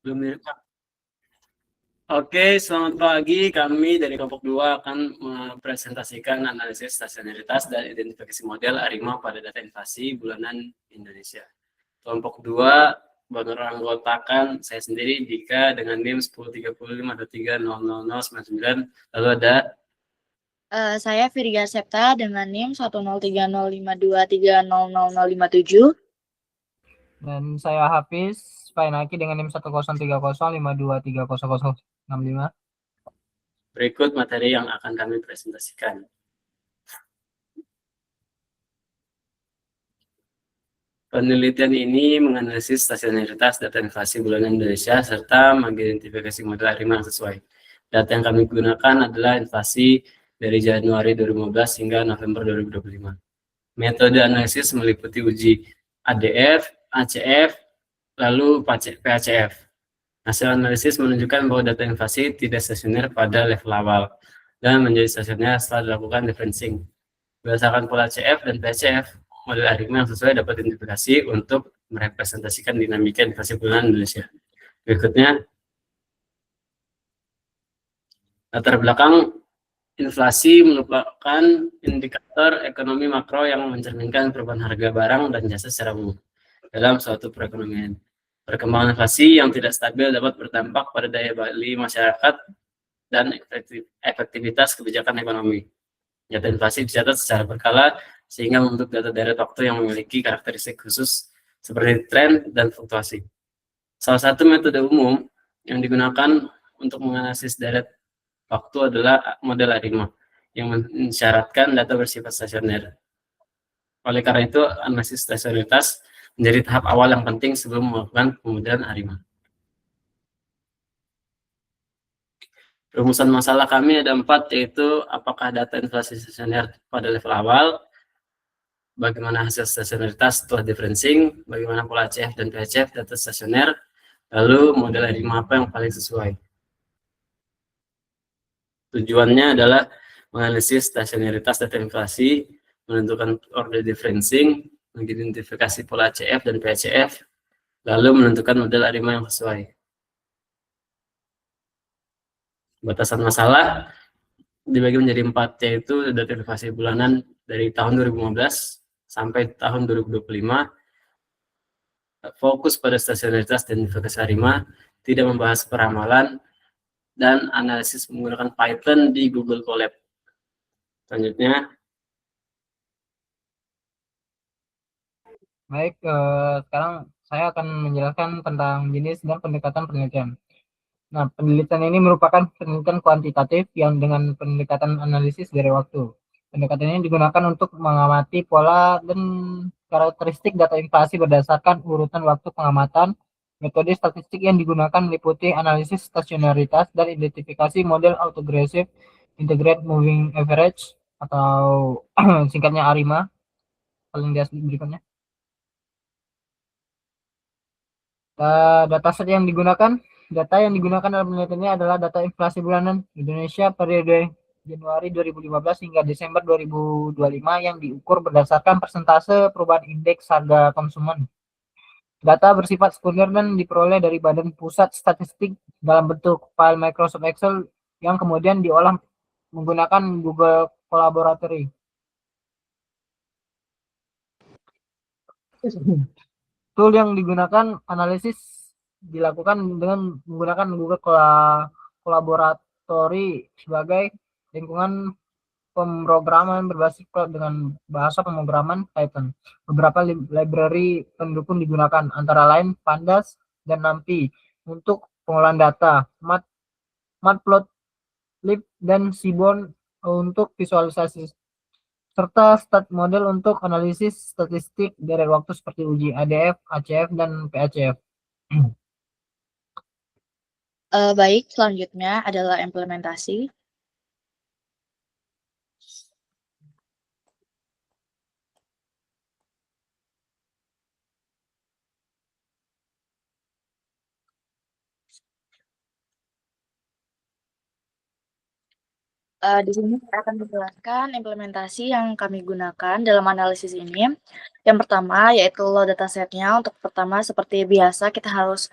Belum direkam. Oke, selamat pagi. Kami dari kelompok 2 akan mempresentasikan analisis stasionaritas dan identifikasi model ARIMA pada data inflasi bulanan Indonesia. Kelompok 2 beranggotakan saya sendiri, Dika, dengan NIM 103523000099. Lalu ada Saya Virga Septa dengan NIM 103052300057. Dan saya Hafiz Fainaki dengan NIM 103052300065. berikut materi yang akan kami presentasikan. Penelitian ini menganalisis stasionaritas data inflasi bulanan Indonesia serta mengidentifikasi model ARIMA yang sesuai. Data yang kami gunakan adalah inflasi dari Januari 2015 hingga November 2025. Metode analisis meliputi uji ADF, ACF, lalu PACF. Hasil analisis menunjukkan bahwa data inflasi tidak stasioner pada level awal dan menjadi stasioner setelah dilakukan differencing. Berdasarkan pola CF dan PCF, model ARIMA yang sesuai dapat identifikasi untuk merepresentasikan dinamika inflasi bulanan Indonesia. Berikutnya, latar belakang inflasi merupakan indikator ekonomi makro yang mencerminkan perubahan harga barang dan jasa secara umum dalam suatu perekonomian. Perkembangan inflasi yang tidak stabil dapat berdampak pada daya beli masyarakat dan efektivitas kebijakan ekonomi. Data inflasi dicatat secara berkala sehingga membentuk data deret waktu yang memiliki karakteristik khusus seperti tren dan fluktuasi. Salah satu metode umum yang digunakan untuk menganalisis deret waktu adalah model ARIMA yang mensyaratkan data bersifat stasioner. Oleh karena itu, analisis stasionaritas menjadi tahap awal yang penting sebelum melakukan pemodelan ARIMA. Rumusan masalah kami ada 4, yaitu apakah data inflasi stasioner pada level awal, bagaimana hasil stasionaritas setelah differencing, bagaimana pola CF dan PCF data stasioner, lalu model ARIMA apa yang paling sesuai. Tujuannya adalah menganalisis stasionaritas data inflasi, menentukan order differencing, mengidentifikasi pola CF dan PCF, lalu menentukan model ARIMA yang sesuai. Batasan masalah dibagi menjadi 4, yaitu data inflasi bulanan dari tahun 2015 sampai tahun 2025, fokus pada stasionaritas dan identifikasi ARIMA, tidak membahas peramalan, dan analisis menggunakan Python di Google Colab. Selanjutnya, Baik, sekarang saya akan menjelaskan tentang jenis dan pendekatan penelitian. Nah, penelitian ini merupakan penelitian kuantitatif yang dengan pendekatan analisis dari waktu. Pendekatan ini digunakan untuk mengamati pola dan karakteristik data inflasi berdasarkan urutan waktu pengamatan. Metode statistik yang digunakan meliputi analisis stasionaritas dan identifikasi model autoregressive integrated moving average atau singkatnya ARIMA. Paling jelas berikutnya. Dataset yang digunakan dalam penelitiannya adalah data inflasi bulanan Indonesia periode Januari 2015 hingga Desember 2025 yang diukur berdasarkan persentase perubahan indeks harga konsumen. Data bersifat sekunder dan diperoleh dari Badan Pusat Statistik dalam bentuk file Microsoft Excel yang kemudian diolah menggunakan Google Collaboratory. Tool yang digunakan analisis dilakukan dengan menggunakan Google Collaboratory sebagai lingkungan pemrograman berbasis cloud dengan bahasa pemrograman Python. Beberapa library pendukung digunakan, antara lain Pandas dan NumPy untuk pengolahan data, Matplotlib dan Seaborn untuk visualisasi, serta stat model untuk analisis statistik dari waktu seperti uji ADF, ACF, dan PACF. Baik, selanjutnya adalah implementasi. Di sini saya akan menjelaskan implementasi yang kami gunakan dalam analisis ini. Yang pertama yaitu load datasetnya. Untuk pertama seperti biasa kita harus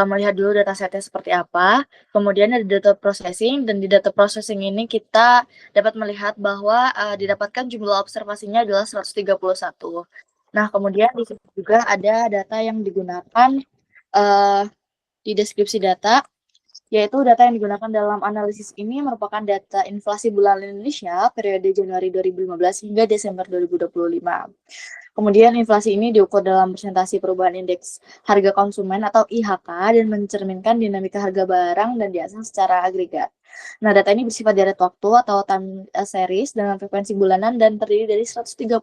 melihat dulu datasetnya seperti apa. Kemudian ada data processing, dan di data processing ini kita dapat melihat bahwa didapatkan jumlah observasinya adalah 131. Nah, kemudian di sini juga ada data yang digunakan di deskripsi data, yaitu data yang digunakan dalam analisis ini merupakan data inflasi bulan Indonesia periode Januari 2015 hingga Desember 2025. Kemudian inflasi ini diukur dalam presentasi perubahan indeks harga konsumen atau IHK dan mencerminkan dinamika harga barang dan jasa secara agregat. Nah, data ini bersifat deret waktu atau time series dengan frekuensi bulanan dan terdiri dari 131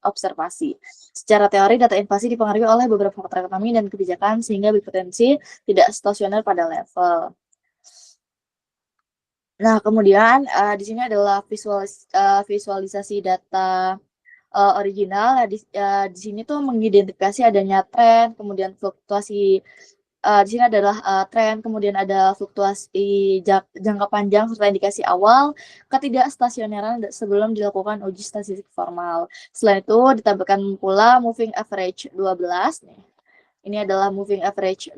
observasi. Secara teori, data inflasi dipengaruhi oleh beberapa faktor ekonomi dan kebijakan sehingga berpotensi tidak stasioner pada level. Nah, kemudian di sini adalah visualisasi data original. Di sini tuh mengidentifikasi adanya tren, kemudian fluktuasi. Di sini adalah tren, kemudian ada fluktuasi jangka panjang serta indikasi awal ketidakstasioneran sebelum dilakukan uji statistik formal. Selain itu ditampilkan pula moving average 12 nih. Ini adalah moving average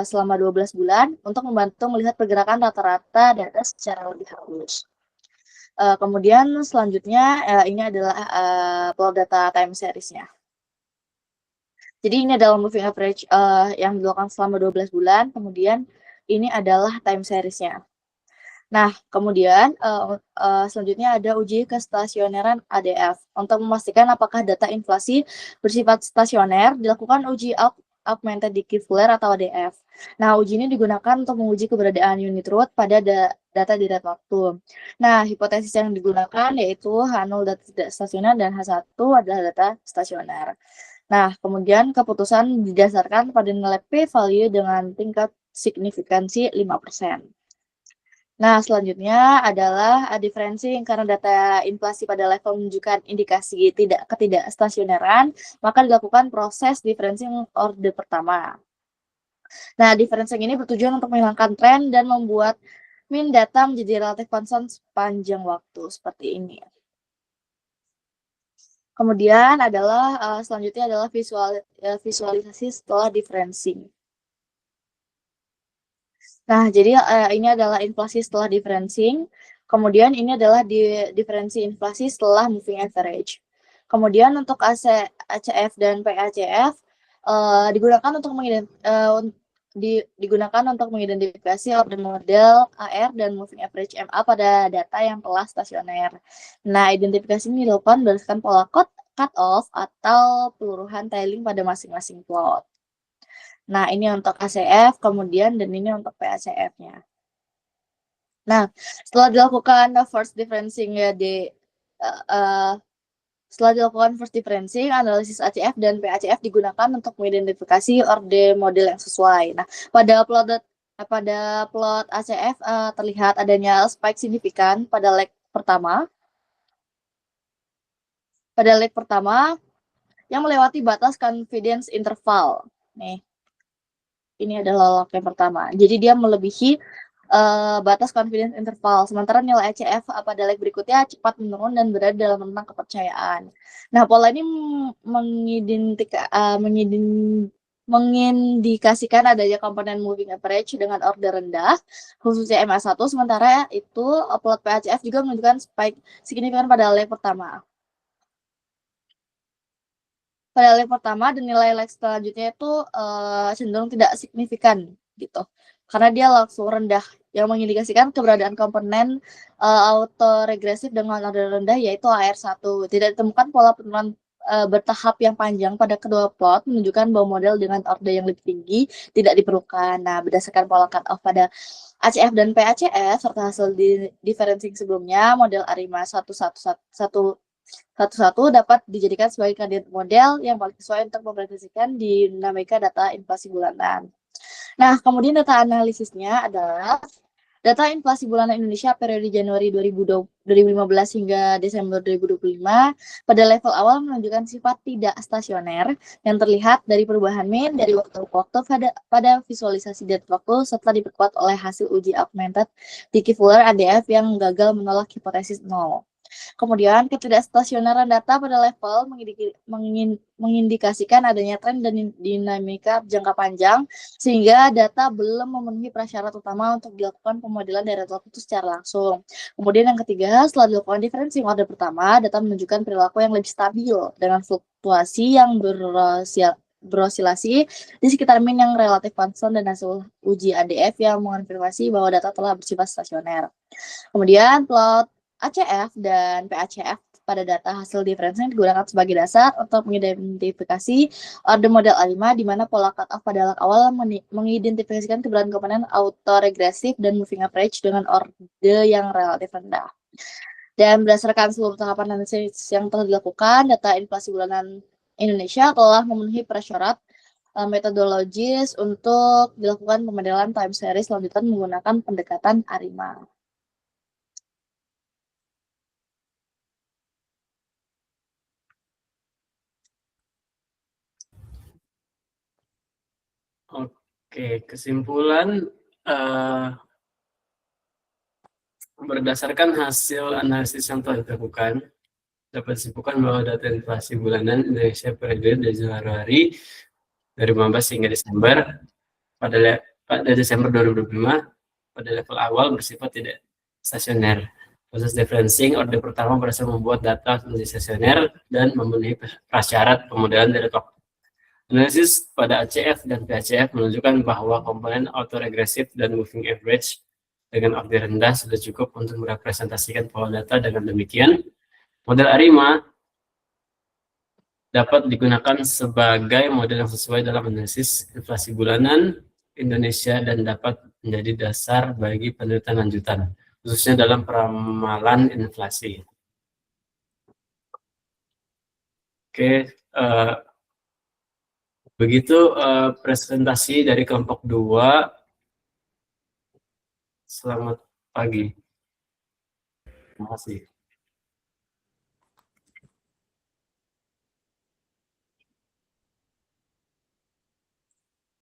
selama 12 bulan untuk membantu melihat pergerakan rata-rata data secara lebih halus. Kemudian selanjutnya ini adalah plot data time series-nya. Jadi ini adalah moving average yang dilakukan selama 12 bulan, kemudian ini adalah time series-nya. Nah, kemudian selanjutnya ada uji kestasioneran ADF. Untuk memastikan apakah data inflasi bersifat stasioner, dilakukan uji augmented decay flare atau ADF. Nah, uji ini digunakan untuk menguji keberadaan unit root pada data di data waktu. Nah, hipotesis yang digunakan yaitu H0 data tidak stasioner dan H1 adalah data stasioner. Nah, kemudian keputusan didasarkan pada nilai p-value dengan tingkat signifikansi 5%. Nah, selanjutnya adalah differentiating karena data inflasi pada level menunjukkan indikasi ketidakstasioneran, maka dilakukan proses differentiating order pertama. Nah, differentiating ini bertujuan untuk menghilangkan tren dan membuat mean data menjadi relatif konstan sepanjang waktu seperti ini. Kemudian adalah selanjutnya adalah visualisasi setelah differentiating. Nah, jadi ini adalah inflasi setelah differentiating. Kemudian ini adalah diferensi inflasi setelah moving average. Kemudian untuk ACF dan PACF digunakan untuk mengidentifikasi order model AR dan moving average MA pada data yang telah stasioner. Nah, identifikasi ini dilakukan berdasarkan pola cut-off atau peluruhan tiling pada masing-masing plot. Nah, ini untuk ACF, kemudian dan ini untuk PACF-nya. Nah, setelah dilakukan first differentiating analisis ACF dan PACF digunakan untuk mengidentifikasi order model yang sesuai. Nah, pada plot ACF terlihat adanya spike signifikan pada leg pertama. Pada leg pertama yang melewati batas confidence interval. Nih. Ini adalah leg yang pertama. Jadi dia melebihi batas confidence interval. Sementara nilai ACF pada leg berikutnya cepat menurun dan berada dalam rentang kepercayaan. Nah, pola ini mengindikasikan adanya komponen moving average dengan order rendah, khususnya MA1. Sementara itu, plot PACF juga menunjukkan spike signifikan pada leg pertama. Pada leg pertama dan nilai leg selanjutnya itu cenderung tidak signifikan gitu, karena dia langsung rendah, yang mengindikasikan keberadaan komponen autoregresif dengan order rendah yaitu AR1. Tidak ditemukan pola penurunan bertahap yang panjang pada kedua plot, menunjukkan bahwa model dengan order yang lebih tinggi tidak diperlukan. Nah, berdasarkan pola cut-off pada ACF dan PACF serta hasil differentiating sebelumnya, model ARIMA 111 dapat dijadikan sebagai kandidat model yang paling sesuai untuk memprediksikan dinamika data inflasi bulanan. Nah, kemudian data analisisnya adalah data inflasi bulanan Indonesia periode Januari 2025 2015 hingga Desember 2025 pada level awal menunjukkan sifat tidak stasioner yang terlihat dari perubahan mean dari waktu ke waktu pada visualisasi data waktu setelah diperkuat oleh hasil uji augmented Dickey Fuller ADF yang gagal menolak hipotesis nol. Kemudian ketidakstasioneran data pada level mengindikasikan adanya tren dan dinamika jangka panjang sehingga data belum memenuhi prasyarat utama untuk dilakukan pemodelan dari data itu secara langsung. Kemudian yang ketiga, setelah dilakukan differencing order pertama, data menunjukkan perilaku yang lebih stabil dengan fluktuasi yang berosilasi di sekitar mean yang relatif konstan dan hasil uji ADF yang mengonfirmasi bahwa data telah bersifat stasioner. Kemudian plot ACF dan PACF pada data hasil differencing digunakan sebagai dasar untuk mengidentifikasi order model A5 di mana pola cutoff pada awal mengidentifikasikan keberadaan komponen autoregresif dan moving average dengan order yang relatif rendah. Dan berdasarkan seluruh tahapan analisis yang telah dilakukan, data inflasi bulanan Indonesia telah memenuhi prasyarat metodologis untuk dilakukan pemodelan time series lanjutan menggunakan pendekatan ARIMA. Oke, kesimpulan berdasarkan hasil analisis yang telah dilakukan, dapat disimpulkan bahwa data inflasi bulanan Indonesia periode dari Januari 2015 hingga Desember pada Desember 2025 pada level awal bersifat tidak stasioner. Proses differencing order pertama berhasil membuat data menjadi stasioner dan memenuhi prasyarat pemodelan dari waktu. Analisis pada ACF dan PACF menunjukkan bahwa komponen autoregresif dan moving average dengan order rendah sudah cukup untuk merepresentasikan pola data. Dengan demikian, model ARIMA dapat digunakan sebagai model yang sesuai dalam analisis inflasi bulanan Indonesia dan dapat menjadi dasar bagi penelitian lanjutan, khususnya dalam peramalan inflasi. Oke, begitu presentasi dari kelompok 2. Selamat pagi. Terima kasih.